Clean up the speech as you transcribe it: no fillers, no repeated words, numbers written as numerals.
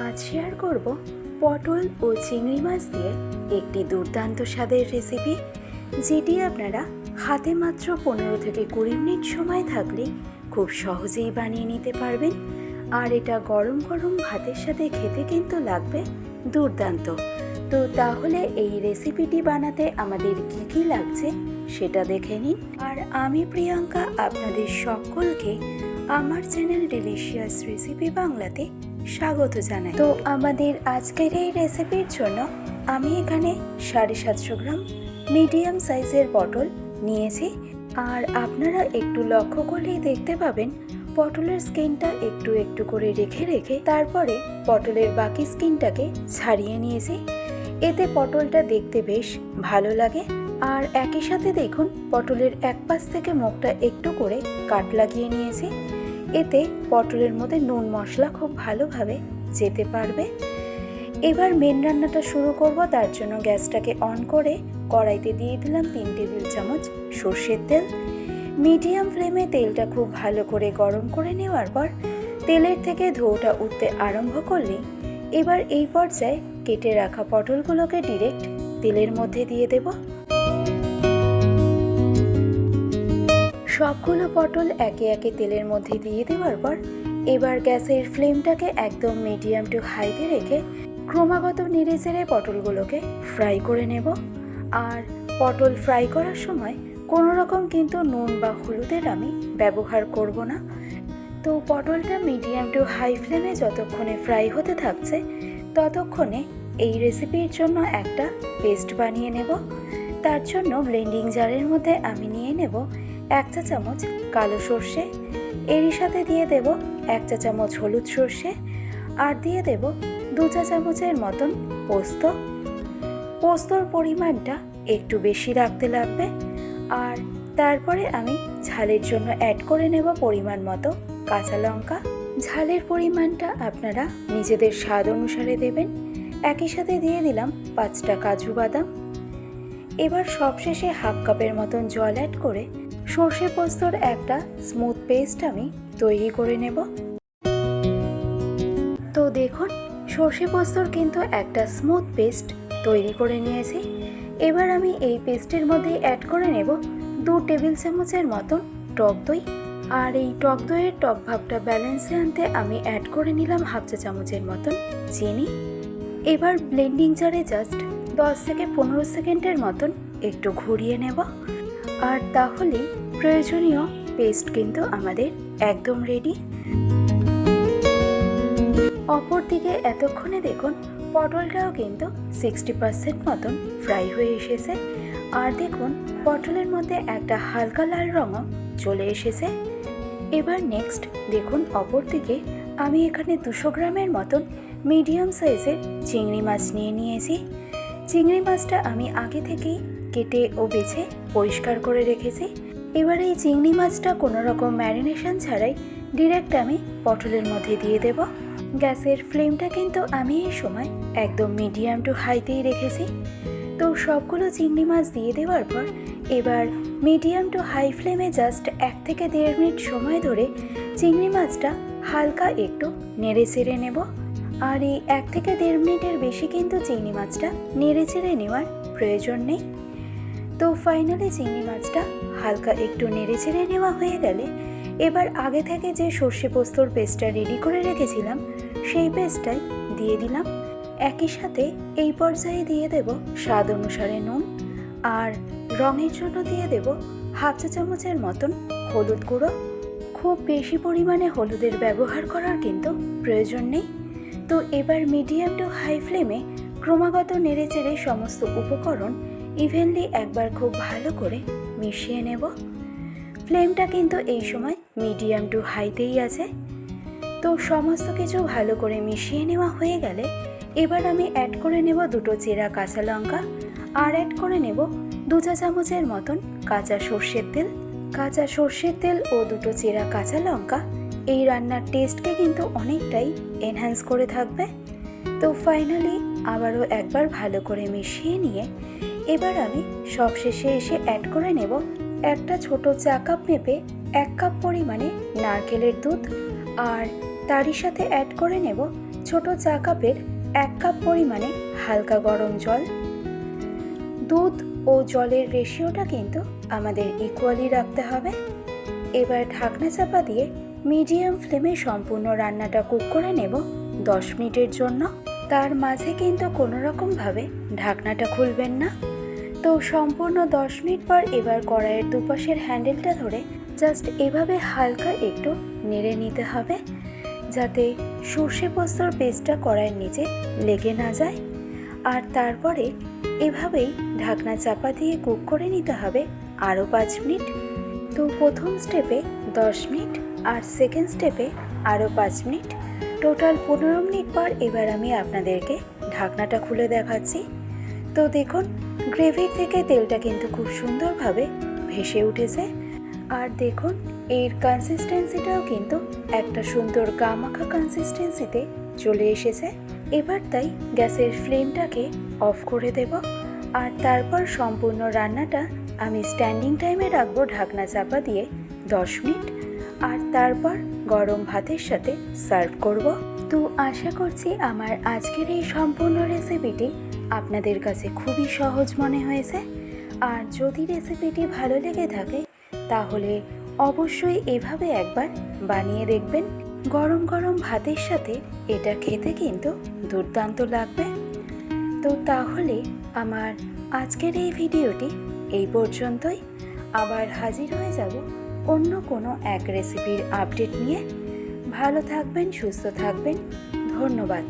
আজ শেয়ার করব পটল ও চিংড়ি মাছ দিয়ে একটি দুর্দান্ত স্বাদের রেসিপি, যেটি আপনারা হাতে মাত্র 15 থেকে 20 মিনিট সময় থাকলে খুব সহজেই বানিয়ে নিতে পারবেন। আর এটা গরম গরম ভাতের সাথে খেতে কিন্তু লাগবে দুর্দান্ত। তো তাহলে এই রেসিপিটি বানাতে আমাদের কি কি লাগছে সেটা দেখে নিন। আর আমি প্রিয়াঙ্কা আপনাদের সকলকে আমার চ্যানেল ডিলিশিয়াস রেসিপি বাংলাতে স্বাগত জানাই। তো আমাদের আজকের এই রেসিপির জন্য আমি এখানে 750 গ্রাম মিডিয়াম সাইজের পটল নিয়েছি। আর আপনারা একটু লক্ষ্য করলেই দেখতে পাবেন পটলের স্কিনটা একটু একটু করে রেখে রেখে তারপরে পটলের বাকি স্কিনটাকে ছাড়িয়ে নিয়েছি। এতে পটলটা দেখতে বেশ ভালো লাগে। আর একই সাথে দেখুন পটলের এক পাশ থেকে মুখটা একটু করে কাট লাগিয়ে নিয়েছি। এতে পটলের মধ্যে নুন মশলা খুব ভালোভাবে যেতে পারবে। এবার মেন রান্নাটা শুরু করব। তার জন্য গ্যাসটাকে অন করে কড়াইতে দিয়ে দিলাম 3 টেবিল চামচ সর্ষের তেল। মিডিয়াম ফ্লেমে তেলটা খুব ভালো করে গরম করে নেওয়ার পর তেলের থেকে ধোঁয়াটা উঠতে আরম্ভ করলে এবার এই পর্যায়ে কেটে রাখা পটলগুলোকে ডিরেক্ট তেলের মধ্যে দিয়ে দেব। সবগুলো পটল একে একে তেলের মধ্যে দিয়ে দেওয়ার পর এবার গ্যাসের ফ্লেমটাকে একদম মিডিয়াম টু হাইতে রেখে ক্রমাগত নেড়ে চেড়ে পটলগুলোকে ফ্রাই করে নেব। আর পটল ফ্রাই করার সময় কোনো রকম কিন্তু নুন বা হলুদের আমি ব্যবহার করব না। তো পটলটা মিডিয়াম টু হাই ফ্লেমে যতক্ষণে ফ্রাই হতে থাকছে ততক্ষণে এই রেসিপির জন্য একটা পেস্ট বানিয়ে নেব। তার জন্য ব্লেন্ডিং জারের মধ্যে আমি নিয়ে নেব 1 চা চামচ কালো সর্ষে, এরই সাথে দিয়ে দেব 1 চা চামচ হলুদ সর্ষে, আর দিয়ে দেব 2 চা চামচের মতন পোস্ত। পোস্তর পরিমাণটা একটু বেশি রাখতে লাগবে। আর তারপরে আমি ঝালের জন্য অ্যাড করে নেব পরিমাণ মতো কাঁচা লঙ্কা। ঝালের পরিমাণটা আপনারা নিজেদের স্বাদ অনুসারে দেবেন। একই সাথে দিয়ে দিলাম 5টা কাজু বাদাম। এবার সবশেষে হাফ কাপের মতন জল অ্যাড করে সর্ষে পোস্তর একটা স্মুথ পেস্ট আমি তৈরি করে নেব। তো দেখুন সর্ষে পোস্তর কিন্তু একটা স্মুথ পেস্ট তৈরি করে নিয়েছি। এবার আমি এই পেস্টের মধ্যে অ্যাড করে নেব 2 টেবিল চামচের মতন টক দই। আর এই টক দইয়ের টক ভাবটা ব্যালেন্সে আনতে আমি অ্যাড করে নিলাম হাফ চা চামচের মতন চিনি। এবার ব্লেন্ডিং জারে জাস্ট 10 থেকে 15 সেকেন্ডের মতন একটু ঘুরিয়ে নেব। আর তাহলেই প্রয়োজনীয় পেস্ট কিন্তু আমাদের একদম রেডি। অপরদিকে এতক্ষণে দেখুন পটলটাও কিন্তু 60% মতন ফ্রাই হয়ে এসেছে। আর দেখুন পটলের মধ্যে একটা হালকা লাল রঙও চলে এসেছে। এবার নেক্সট দেখুন অপরদিকে আমি এখানে 200 গ্রামের মতন মিডিয়াম সাইজের চিংড়ি মাছ নিয়ে নিয়েছি। চিংড়ি মাছটা আমি আগে থেকেই কেটে ও বেছে পরিষ্কার করে রেখেছি। এবার এই চিংড়ি মাছটা কোনো রকম ম্যারিনেশন ছাড়াই ডিরেক্ট আমি পটলের মধ্যে দিয়ে দেব। গ্যাসের ফ্লেমটা কিন্তু আমি এই সময় একদম মিডিয়াম টু হাইতেই রেখেছি। তো সবগুলো চিংড়ি মাছ দিয়ে দেওয়ার পর এবার মিডিয়াম টু হাই ফ্লেমে জাস্ট 1 থেকে 1.5 মিনিট সময় ধরে চিংড়ি মাছটা হালকা একটু নেড়ে চেড়ে নেব। আর এই 1 থেকে 1.5 মিনিটের বেশি কিন্তু চিংড়ি মাছটা নেড়ে চেড়ে নেওয়ার প্রয়োজন নেই। তো ফাইনালি চিংড়ি মাছটা হালকা একটু নেড়ে চেড়ে নেওয়া হয়ে গেলে এবার আগে থেকে যে সর্ষে পোস্তর পেস্টটা রেডি করে রেখেছিলাম সেই পেস্টটাই দিয়ে দিলাম। একই সাথে এই পর্যায়ে দিয়ে দেব স্বাদ অনুসারে নুন। আর রঙের জন্য দিয়ে দেব হাফ চা চামচের মতন হলুদ গুঁড়ো। খুব বেশি পরিমাণে হলুদের ব্যবহার করার কিন্তু প্রয়োজন নেই। তো এবার মিডিয়াম টু হাই ফ্লেমে ক্রমাগত নেড়ে চেড়ে সমস্ত উপকরণ ইভেনলি একবার খুব ভালো করে মিশিয়ে নেব। ফ্লেমটা কিন্তু এই সময় মিডিয়াম টু হাইতেই আছে। তো সমস্ত কিছু ভালো করে মিশিয়ে নেওয়া হয়ে গেলে এবার আমি অ্যাড করে নেব 2টো চেরা কাঁচা লঙ্কা। আর অ্যাড করে নেব 2 চা চামচের মতন কাঁচা সর্ষের তেল। কাঁচা সর্ষের তেল ও 2টো চেরা কাঁচা লঙ্কা এই রান্নার টেস্টকে কিন্তু অনেকটাই এনহ্যান্স করে থাকবে। তো ফাইনালি আবারও একবার ভালো করে মিশিয়ে নিয়ে এবার আমি সবশেষে এসে অ্যাড করে নেব একটা ছোট চা কাপ মেপে 1 কাপ পরিমাণে নারকেলের দুধ। আর তারই সাথে অ্যাড করে নেব ছোট চা কাপের 1 কাপ পরিমাণে হালকা গরম জল। দুধ ও জলের রেশিওটা কিন্তু আমাদের ইকুয়ালি রাখতে হবে। এবার ঢাকনা চাপা দিয়ে মিডিয়াম ফ্লেমে সম্পূর্ণ রান্নাটা কুক করে নেব 10 মিনিটের জন্য। তার মাঝে কিন্তু কোনো রকমভাবে ঢাকনাটা খুলবেন না। তো সম্পূর্ণ 10 মিনিট পর এবার কড়াইয়ের দুপাশের হ্যান্ডেলটা ধরে জাস্ট এভাবে হালকা একটু নেড়ে নিতে হবে, যাতে সর্ষে পোস্তর পেস্টটা কড়াইয়ের নিচে লেগে না যায়। আর তারপরে এভাবেই ঢাকনা চাপা দিয়ে কুক করে নিতে হবে আরও 5 মিনিট। তো প্রথম স্টেপে 10 মিনিট আর সেকেন্ড স্টেপে আরও 5 মিনিট, টোটাল 15 মিনিট পর এবার আমি আপনাদেরকে ঢাকনাটা খুলে দেখাচ্ছি। তো দেখুন, গ্রেভির থেকে তেলটা কিন্তু খুব সুন্দরভাবে ভেসে উঠেছে। আর দেখুন, এর কনসিস্টেন্সিটাও কিন্তু একটা সুন্দর গামাখা কনসিস্টেন্সিতে চলে এসেছে। এবার তাই গ্যাসের ফ্লেমটাকে অফ করে দেব। আর তারপর সম্পূর্ণ রান্নাটা আমি স্ট্যান্ডিং টাইমে রাখবো ঢাকনা চাপা দিয়ে 10 মিনিট। আর তারপর গরম ভাতের সাথে সার্ভ করব। তো আশা করছি আমার আজকের এই সম্পূর্ণ রেসিপিটি আপনাদের কাছে খুবই সহজ মনে হয়েছে। আর যদি রেসিপিটি ভালো লেগে থাকে তাহলে অবশ্যই এভাবে একবার বানিয়ে দেখবেন। গরম গরম ভাতের সাথে এটা খেতে কিন্তু দুর্দান্ত লাগবে। তো তাহলে আমার আজকের এই ভিডিওটি এই পর্যন্তই। আবার হাজির হয়ে যাব অন্য কোনো এক রেসিপির আপডেট নিয়ে। ভালো থাকবেন, সুস্থ থাকবেন। ধন্যবাদ।